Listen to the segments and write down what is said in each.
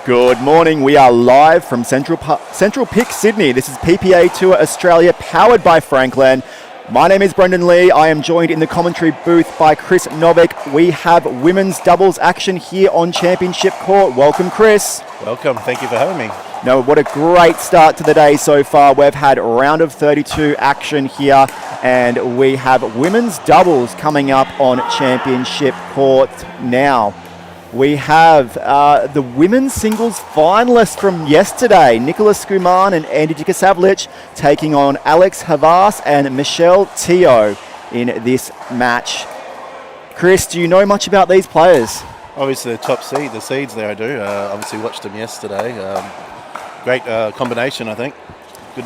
Good morning. We are live from Central Pick, Sydney. This is PPA Tour Australia, powered by Franklin. My name is Brendan Lee. I am joined in the commentary booth by Chris Novick. We have women's doubles action here on Championship Court. Welcome, Chris. Welcome. Thank you for having me. No, what a great start to the day so far. We've had round of 32 action here, and we have women's doubles coming up on Championship Court now. We have the women's singles finalists from yesterday, Nicola Skuman and Andy Dikasavlich, taking on Alex Havas and Michelle Teo in this match. Chris, do you know much about these players? Obviously, the seeds there I do. Obviously watched them yesterday. Great combination, I think. Good,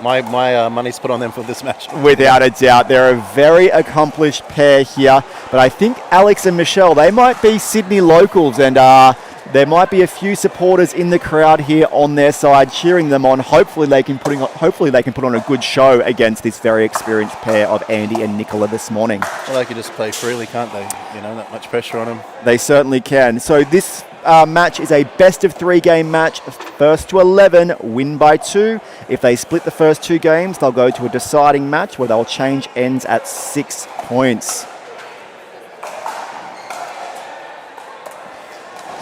my money's put on them for this match. Without a doubt. They're a very accomplished pair here. But I think Alex and Michelle, they might be Sydney locals, and there might be a few supporters in the crowd here on their side cheering them on. Hopefully they can put on a good show against this very experienced pair of Andy and Nicola this morning. Well, they can just play freely, can't they? Not much pressure on them. They certainly can. So this match is a best of 3 game match. First to 11 win by 2. If they split the first 2 games, they'll go to a deciding match where they'll change ends at 6 points.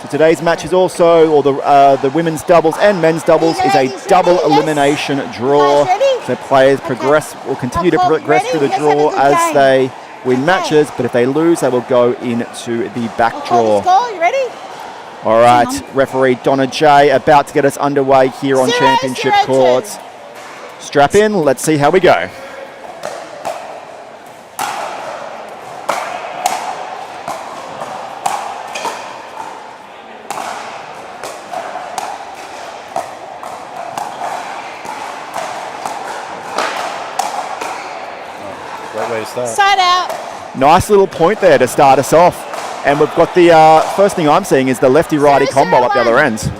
So today's match is also, or the women's doubles and men's doubles is a double elimination draw. So players will continue to progress through the draw as they win matches, but if they lose, they will go into the back draw. You ready? All right, referee Donna J about to get us underway here on Championship Courts. Strap in, let's see how we go. Great way to start. Side out. Nice little point there to start us off. And we've got the first thing I'm seeing is the lefty-righty combo up the other end. Second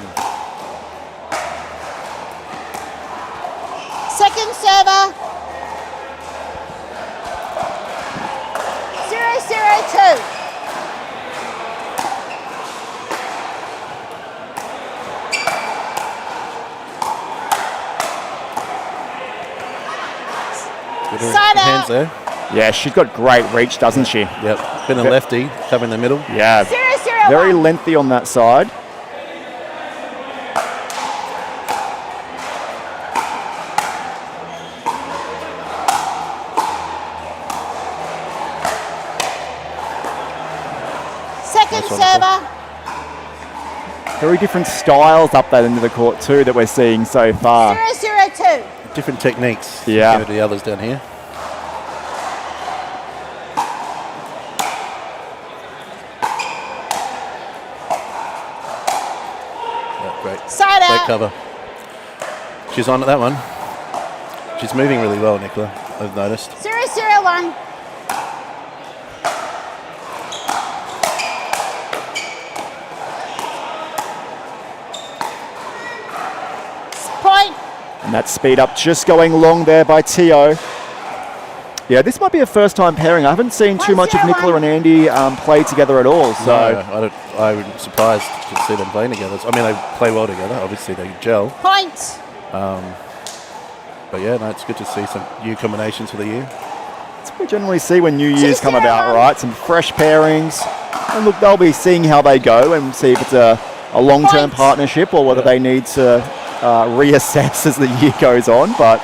server. 0-0-2. Side out. Hands there. Yeah, she's got great reach, doesn't she? Yep. Been a lefty, covering the middle. Yeah. 0-0-1. Very lengthy on that side. Second server. Very different styles up that end of the court too that we're seeing so far. 0-0-2. Different techniques. Yeah. Compared to the others down here. Side Great out. cover. She's on at that one. She's moving really well, Nicola, I've noticed. 0-0-1. Point. And that speed up just going long there by Teo. Yeah, this might be a first time pairing. I haven't seen too much of Nicola and Andy play together at all. So No, I'm surprised to see them playing together. I mean, they play well together. Obviously, they gel. Point. But yeah, no, it's good to see some new combinations for the year. that's what we generally see when New Year's come about, right? Some fresh pairings. And look, they'll be seeing how they go and see if it's a long-term partnership or whether they need to reassess as the year goes on. But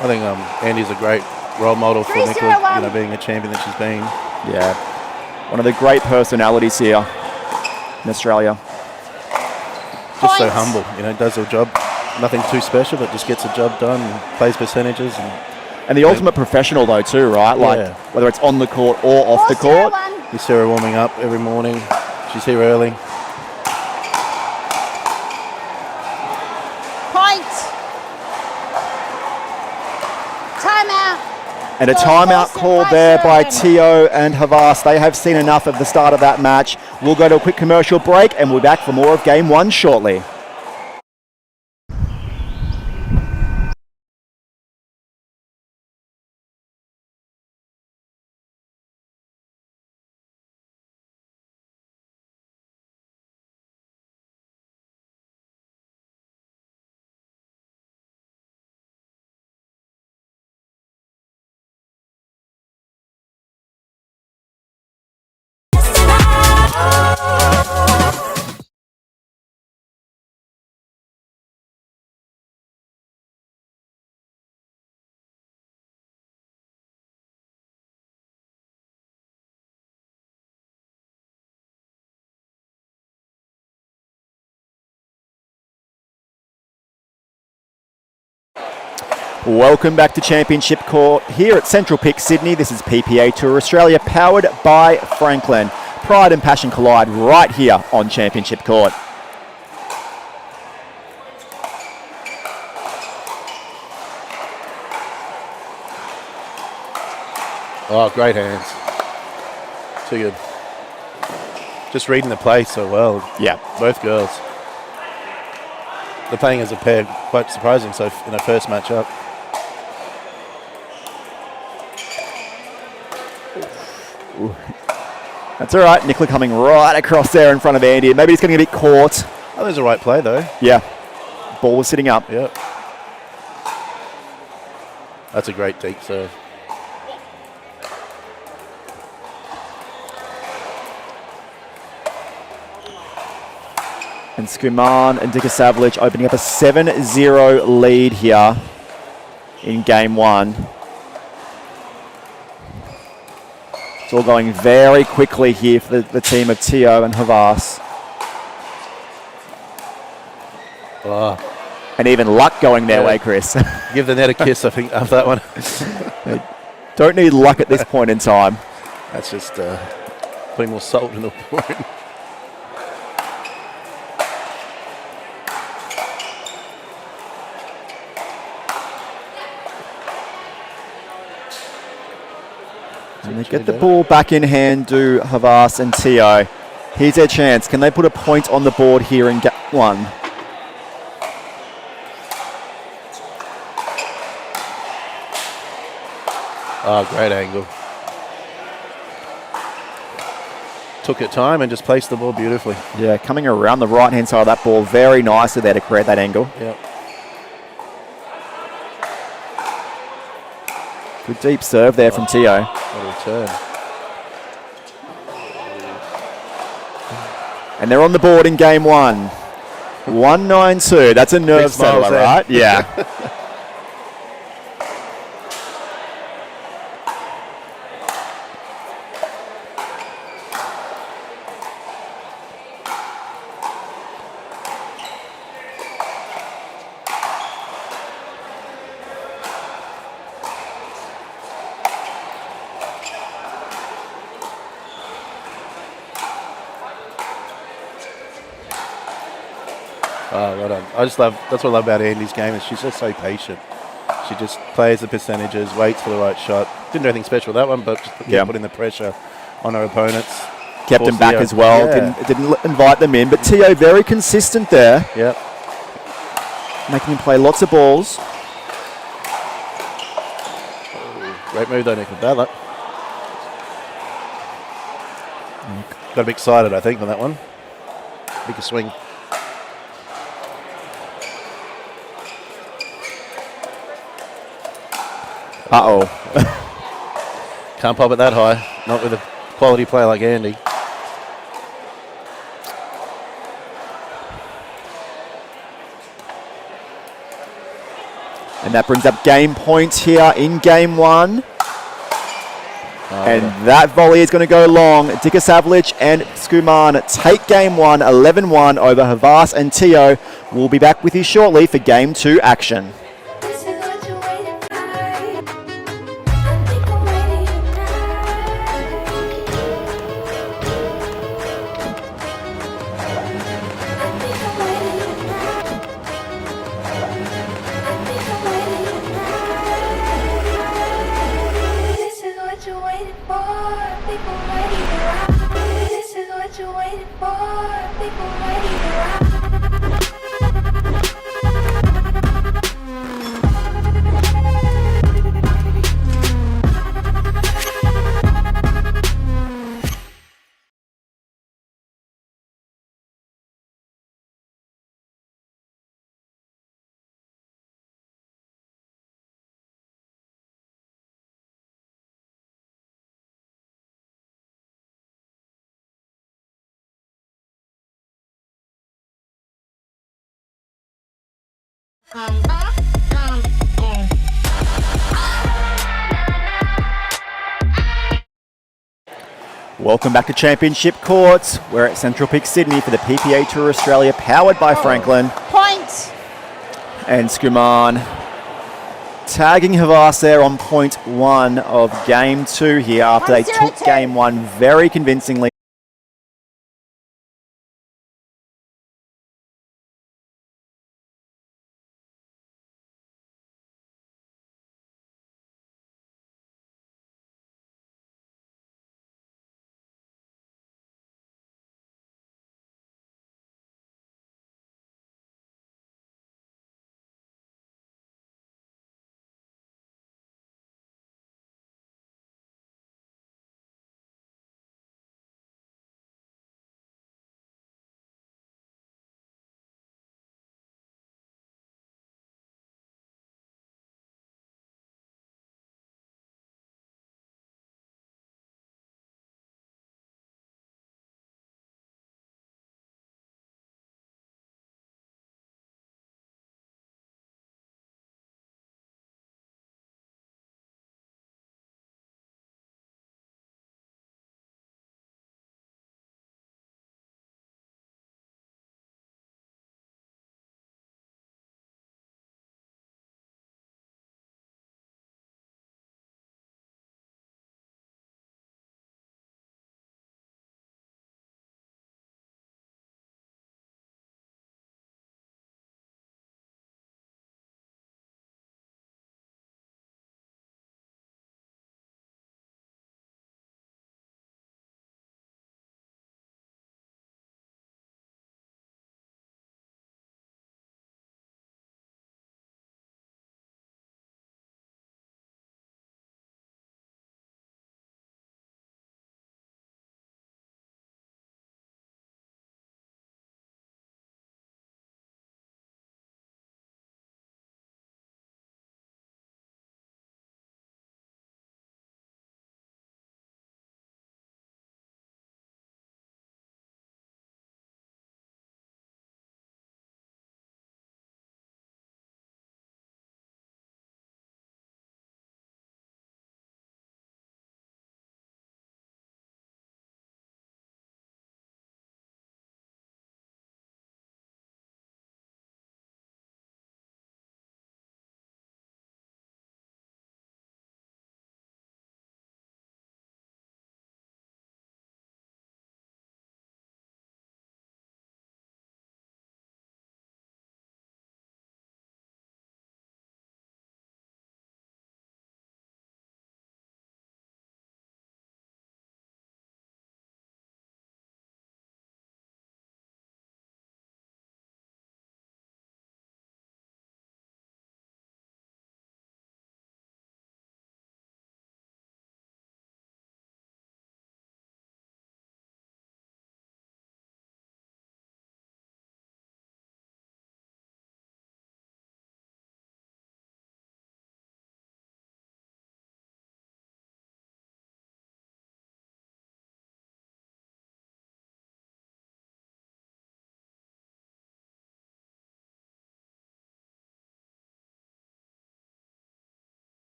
I think Andy's a great role model for Nicola, being a champion that she's been. yeah, one of the great personalities here in Australia. Just so humble, does her job. Nothing too special, but just gets the job done and plays percentages. And the ultimate professional though too, right? Like whether it's on the court or off the court. You see her warming up every morning. She's here early. Point. Timeout. And a timeout called there by Teo and Havas. They have seen enough of the start of that match. We'll go to a quick commercial break and we'll be back for more of Game 1 shortly. Welcome back to Championship Court here at Central Pick, Sydney. This is PPA Tour Australia, powered by Franklin. Pride and passion collide right here on Championship Court. Oh, great hands. Too good. Just reading the play so well. Yeah. Both girls. They're playing as a pair, quite surprising so in a first match-up. That's all right. Nicola coming right across there in front of Andy. Maybe he's getting a bit caught. Oh, there's a right play though. Yeah. Ball was sitting up. Yep. That's a great deep serve. And Skuman and Dika Savlich opening up a 7-0 lead here in game one. It's all going very quickly here for the team of Tio and Havas. Oh. And even luck going their way, Chris. Give the net a kiss, I think, after that one. Don't need luck at this point in time. That's just putting more salt in the wound. And they get the ball back in hand, do Havas and Tio. Here's their chance. Can they put a point on the board here in game one? Oh, great angle. Took it time and just placed the ball beautifully. Yeah, coming around the right-hand side of that ball very nicely there to create that angle. Yep. Good deep serve there from Tio. What a return. And they're on the board in game one. 192. That's a nerve smiles settler, there. right? Yeah. Oh, well done. I just love, that's what I love about Andy's game, is she's just so patient. She just plays the percentages, waits for the right shot. Didn't do anything special with that one, but just putting the pressure on her opponents. Kept them back as well. Yeah. Didn't invite them in. But Tio very consistent there. Yep. Making him play lots of balls. Great move though, Nicola. Bad luck. Got a bit excited, I think, on that one. Big a swing. Uh-oh. Can't pop it that high. Not with a quality player like Andy. And that brings up game points here in game one. And that volley is going to go long. Dika Savlich and Skuman take game one, 11-1 over Havas and Tio. We'll be back with you shortly for game two action. Welcome back to Championship Courts. We're at Central Peak, Sydney for the PPA Tour Australia, powered by Franklin. Point. And Skuman tagging Havas there on point 1 of game 2 here after they took 1-0-2. game 1 very convincingly.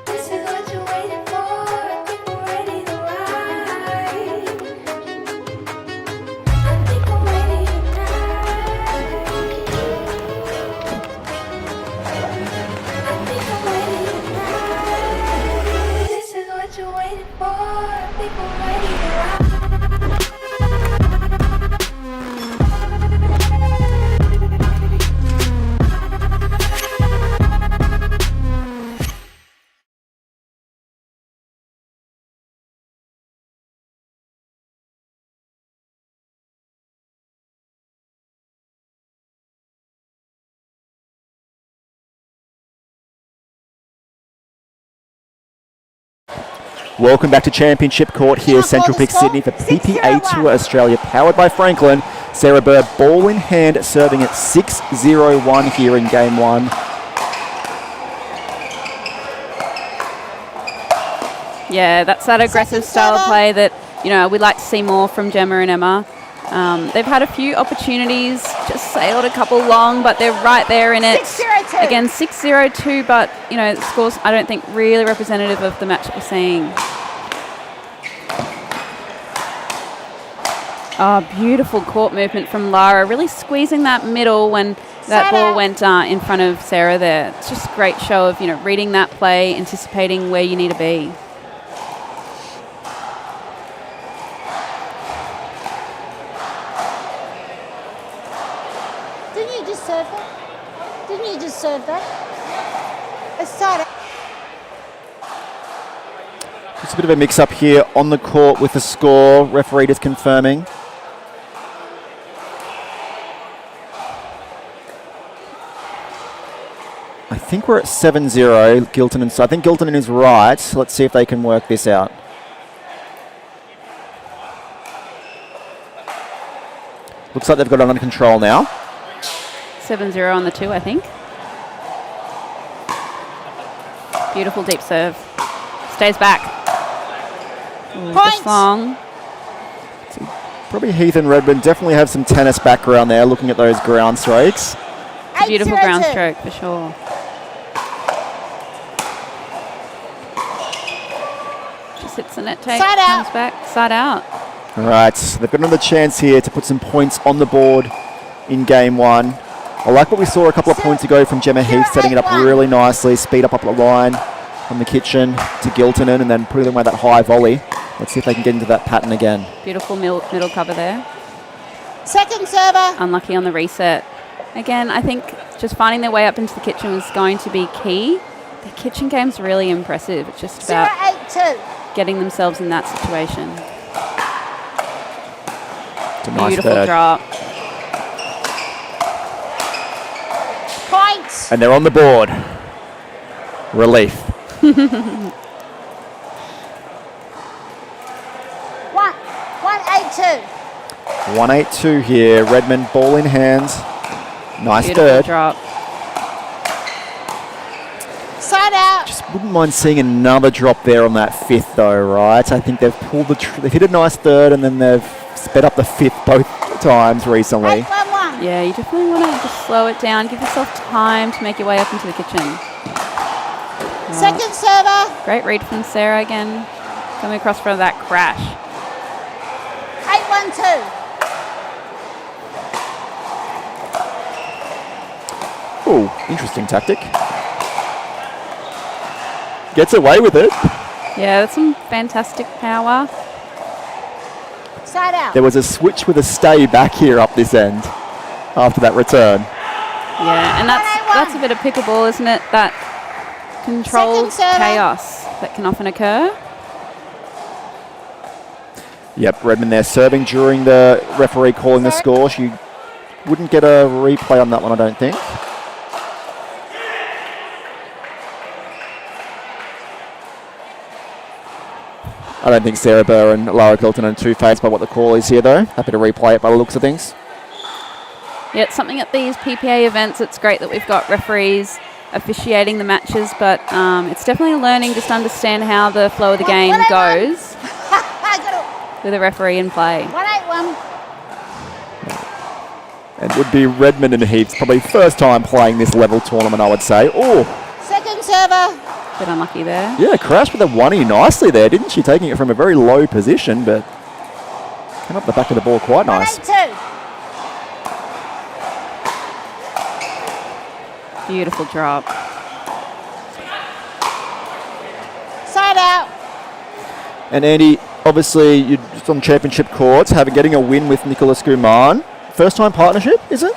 This is what you're waiting for. I think we're ready to ride. I think I'm ready tonight. I think I'm ready tonight. This is what you're waiting for. I think I'm ready to ride. Welcome back to Championship Court here, Central Pick Sydney for PPA Tour Australia, powered by Franklin. Sarah Burr, ball in hand, serving at 6-0-1 here in game one. Yeah, that's that aggressive style of play that, we'd like to see more from Gemma and Emma. They've had a few opportunities, just sailed a couple long, but they're right there in it. 6-0-2. Again, 6-0-2, but, the scores, I don't think, really representative of the match that we're seeing. Oh, beautiful court movement from Lara, really squeezing that middle when that ball went in front of Sarah there. It's just a great show of, reading that play, anticipating where you need to be. Didn't you just serve that? Didn't you just serve that? It's side out. Just a bit of a mix-up here on the court with the score. Referee just confirming. I think we're at 7-0, Gilton and so I think Gilton is right. Let's see if they can work this out. Looks like they've got it under control now. 7-0 on the 2, I think. Beautiful deep serve. Stays back. Ooh, just long. Probably Heath and Redmond definitely have some tennis background there, looking at those ground strokes. It's a beautiful ground stroke for sure. Just hits the net take, Side out. comes back, side out. All right, they've got another chance here to put some points on the board in game one. I like what we saw a couple of points ago from Gemma Heath, setting it up really nicely, speed up the line from the kitchen to Giltonen and then putting away that high volley. Let's see if they can get into that pattern again. Beautiful middle cover there. Second server. Unlucky on the reset. Again, I think just finding their way up into the kitchen was going to be key. The kitchen game's really impressive. It's just about 0-8-2. getting themselves in that situation. It's a nice Beautiful third. drop. Points. And they're on the board. Relief. 1-8-2. 1-8-2 here. Redmond ball in hands. Nice Beautiful third. drop. Side out. Just wouldn't mind seeing another drop there on that fifth though, right? I think they've pulled they've hit a nice third and then they've sped up the fifth both times recently. 8-1-1. Yeah, you definitely want to just slow it down. Give yourself time to make your way up into the kitchen. Second server. Great read from Sarah again. Coming across from that crash. 8-1-2. Oh, interesting tactic. Gets away with it. Yeah, that's some fantastic power. Side out. There was a switch with a stay back here up this end after that return. Yeah, and that's a bit of pickleball, isn't it? That controlled Second server. chaos that can often occur. Yep, Redmond there serving during the referee calling the score. She wouldn't get a replay on that one, I don't think. I don't think Sarah Burr and Lara Gilton are two-faced by what the call is here, though. Happy to replay it by the looks of things. Yeah, it's something at these PPA events. It's great that we've got referees officiating the matches, but it's definitely learning just to understand how the flow of the game goes with a referee in play. 1-8-1. And would be Redmond and Heath's probably first time playing this level tournament, I would say. Oh, Second server. Bit unlucky there. Yeah, crashed with a 1E nicely there, didn't she? Taking it from a very low position, but came up the back of the ball quite nice. 182. Beautiful drop. Side out. And Andy, obviously you're just on championship courts, getting a win with Nicholas Guman. First time partnership, is it?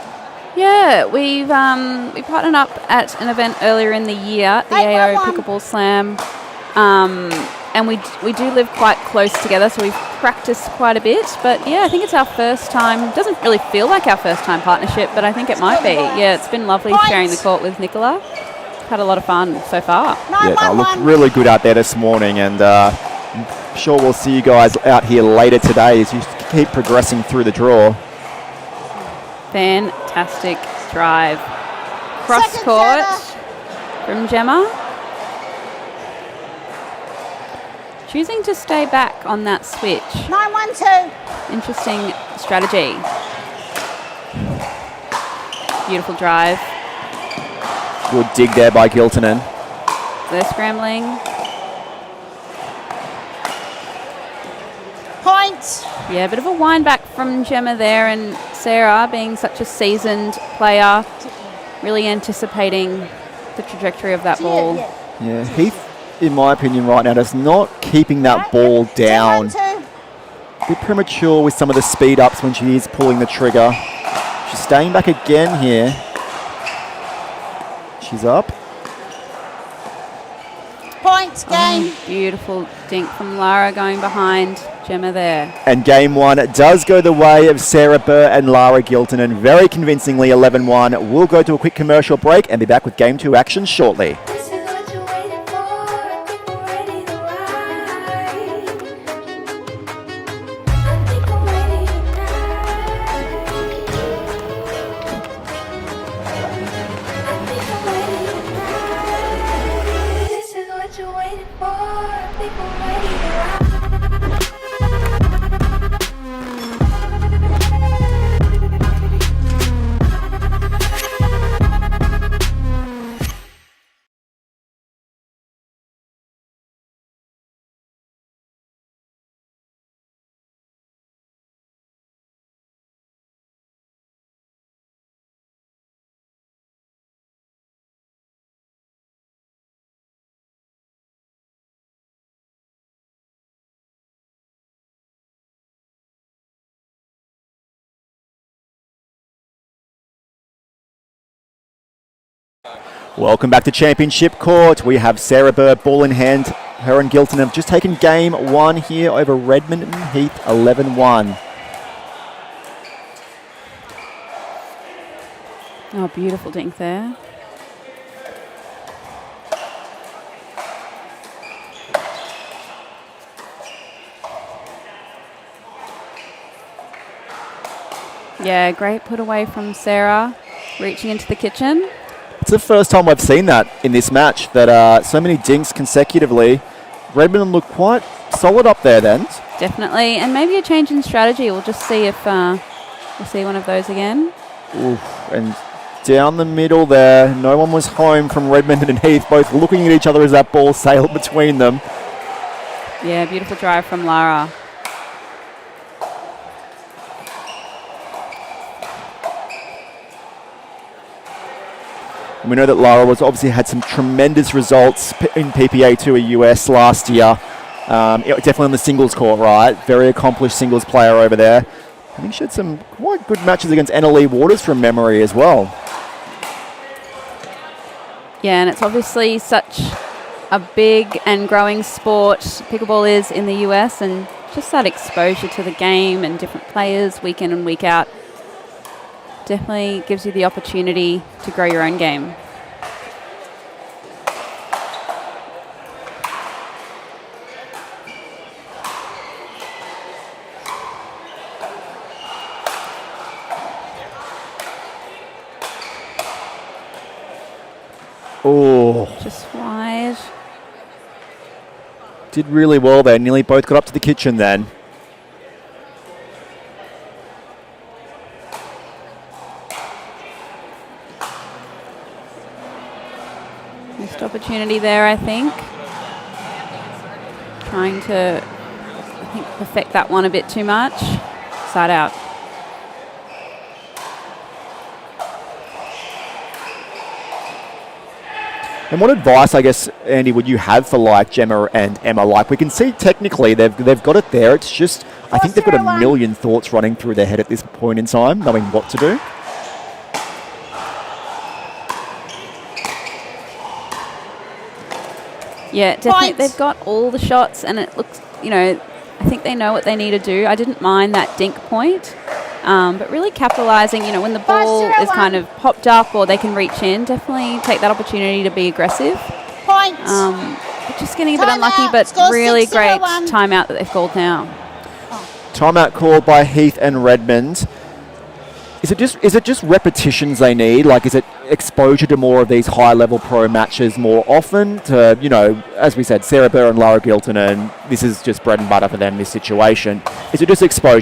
Yeah, we partnered up at an event earlier in the year, the AO Pickleball Slam, and we do live quite close together, so we've practiced quite a bit. But yeah, I think it's our first time. Doesn't really feel like our first time partnership, but I think it might be. Yeah, it's been lovely sharing the court with Nicola. Had a lot of fun so far. Yeah, they looked really good out there this morning, and I'm sure we'll see you guys out here later today as you keep progressing through the draw. Fantastic drive. Cross court from Gemma. Choosing to stay back on that switch. 912. Interesting strategy. Beautiful drive. Good dig there by Giltonen. They're scrambling. Point. Yeah, a bit of a wind back from Gemma there, and Sarah, being such a seasoned player, really anticipating the trajectory of that ball. Yeah, Heath, in my opinion, right now, is not keeping that ball down. A bit premature with some of the speed ups when she is pulling the trigger. She's staying back again here. She's up. Points, game. Beautiful dink from Lara going behind Gemma there. And game one does go the way of Sarah Burr and Lara Giltonen very convincingly 11-1. We'll go to a quick commercial break and be back with game two action shortly. This is what you're waiting for. I think we're ready to ride. I think I'm ready tonight. I think I'm ready tonight. This is what you're waiting for. I think I'm ready to ride. Welcome back to Championship Court. We have Sarah Burr ball in hand. Her and Gilton have just taken game one here over Redmond and Heath 11-1. Oh, beautiful dink there. Yeah, great put away from Sarah, reaching into the kitchen. It's the first time I've seen that in this match, that so many dinks consecutively. Redmond looked quite solid up there then. Definitely, and maybe a change in strategy. We'll just see if we'll see one of those again. Oof, and down the middle there, no one was home from Redmond and Heath, both looking at each other as that ball sailed between them. Yeah, beautiful drive from Lara. And we know that Lara was obviously had some tremendous results in PPA2 US last year. Definitely on the singles court, right? Very accomplished singles player over there. I think she had some quite good matches against Annalee Waters from memory as well. Yeah, and it's obviously such a big and growing sport, pickleball is in the US, and just that exposure to the game and different players week in and week out definitely gives you the opportunity to grow your own game. Oh, Just wide. did really well there. Nearly both got up to the kitchen then. Missed opportunity there, I think. Trying to, I think, perfect that one a bit too much. Side out. And what advice, I guess, Andy, would you have for like Gemma and Emma? Like, we can see technically they've got it there. It's just, I think they've got a million thoughts running through their head at this point in time, knowing what to do. Yeah, definitely. Points. They've got all the shots, and it looks, I think they know what they need to do. I didn't mind that dink point, but really capitalising, when the ball is kind of popped up or they can reach in, definitely take that opportunity to be aggressive. Points. Just getting a bit Timeout. unlucky, but Score really great 6-0-1. timeout that they've called now. Timeout called by Heath and Redmond. Is it just repetitions they need? Like, is it exposure to more of these high-level pro matches more often? To, as we said, Sarah Burr and Lara Gilton, and this is just bread and butter for them, this situation. Is it just exposure?